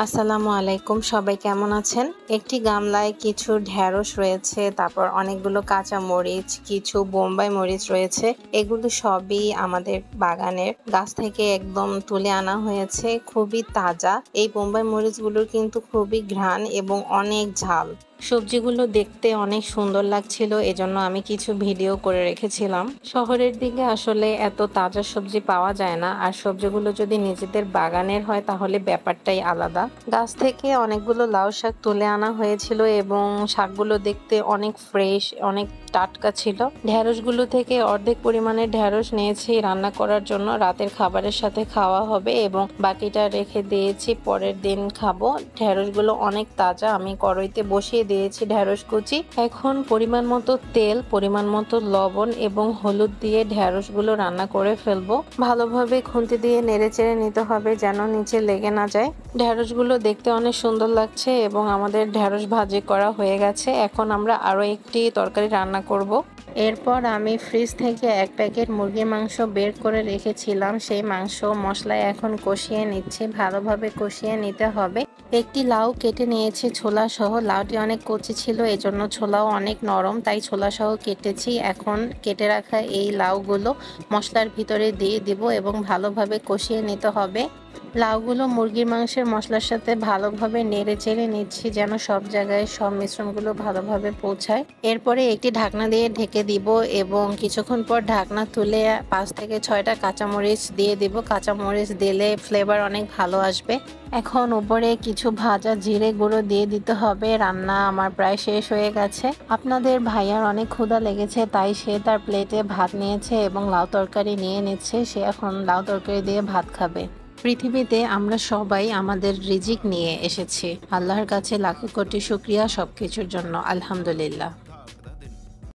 আসসালামু আলাইকুম, সবাই কেমন আছেন? একটি গামলায় কিছু ঢেঁড়স রয়েছে, তারপর অনেকগুলো কাঁচা মরিচ, কিছু বোম্বাই মরিচ রয়েছে। এগুলো সবই আমাদের বাগানের গাছ থেকে একদম তুলে আনা হয়েছে, খুবই তাজা। এই বোম্বাই মরিচগুলোর কিন্তু খুবই ঘ্রাণ এবং অনেক ঝাল। সবজিগুলো দেখতে অনেক সুন্দর লাগছিল, এজন্য আমি কিছু ভিডিও করে রেখেছিলাম। শহরের দিকে আসলে এত তাজা সবজি পাওয়া যায় না, আর সবজিগুলো যদি নিজেদের বাগানের হয় তাহলে ব্যাপারটাই আলাদা। গাছ থেকে অনেকগুলো লাউ শাক তুলে আনা হয়েছিল এবং শাকগুলো দেখতে অনেক ফ্রেশ, অনেক টাটকা ছিল। ঢেঁড়সগুলো থেকে অর্ধেক পরিমাণের ঢেঁড়স নিয়েছি রান্না করার জন্য, রাতের খাবারের সাথে খাওয়া হবে, এবং বাকিটা রেখে দিয়েছি পরের দিন খাবো। ঢেঁড়সগুলো অনেক তাজা, আমি কড়াইতে বসিয়ে দিয়েছি ঢেঁড়স কুচি। এখন পরিমাণ মতো তেল, পরিমাণ মতো লবণ এবং হলুদ দিয়ে ঢেঁড়সগুলো রান্না করে ফেলবো। ভালোভাবে খুন্তি দিয়ে নেড়েচেড়ে নিতে হবে যেন নিচে লেগে না যায়। ঢেঁড়সগুলো দেখতে অনেক সুন্দর লাগছে এবং আমাদের ঢেঁড়স ভাজি করা হয়ে গেছে। এখন আমরা আরো একটি তরকারি রান্না করব। এরপর আমি ফ্রিজ থেকে এক প্যাকেট মুরগির মাংস বের করে রেখেছিলাম, সেই মাংস মশলায় এখন কষিয়ে নিচ্ছি। ভালোভাবে কষিয়ে নিতে হবে। একটি লাউ কেটে নিয়েছি ছোলা সহ। লাউটি অনেক কচি ছিল, এজন্য ছোলাও অনেক নরম, তাই ছোলা সহ কেটেছি। এখন কেটে রাখা এই লাউগুলো মশলার ভিতরে দিয়ে দিব এবং ভালোভাবে কষিয়ে নিতে হবে। লাউগুলো মুরগির মাংসের মশলার সাথে ভালোভাবে নেড়ে চেড়ে নিচ্ছি যেন সব জায়গায় সব মিশ্রণগুলো ভালোভাবে পৌঁছায়। এরপরে একটি ঢাকনা দিয়ে ঢেকে দিব এবং কিছুক্ষণ পর ঢাকনা তুলে 5 থেকে 6টা কাঁচামরিচ দিয়ে দিব। কাঁচামরিচ দিলে ফ্লেভার অনেক ভালো আসবে। এখন উপরে কিছু ভাজা জিরে গুঁড়ো দিয়ে দিতে হবে। রান্না আমার প্রায় শেষ হয়ে গেছে। আপনাদের ভাইয়ার অনেক ক্ষুধা লেগেছে, তাই সে তার প্লেটে ভাত নিয়েছে এবং লাউ তরকারি নিয়ে নিচ্ছে। সে এখন লাউ তরকারি দিয়ে ভাত খাবে। পৃথিবীতে আমরা সবাই আমাদের রিজিক নিয়ে এসেছি। আল্লাহর কাছে লাখো কোটি শুকরিয়া সবকিছুর জন্য, আলহামদুলিল্লাহ।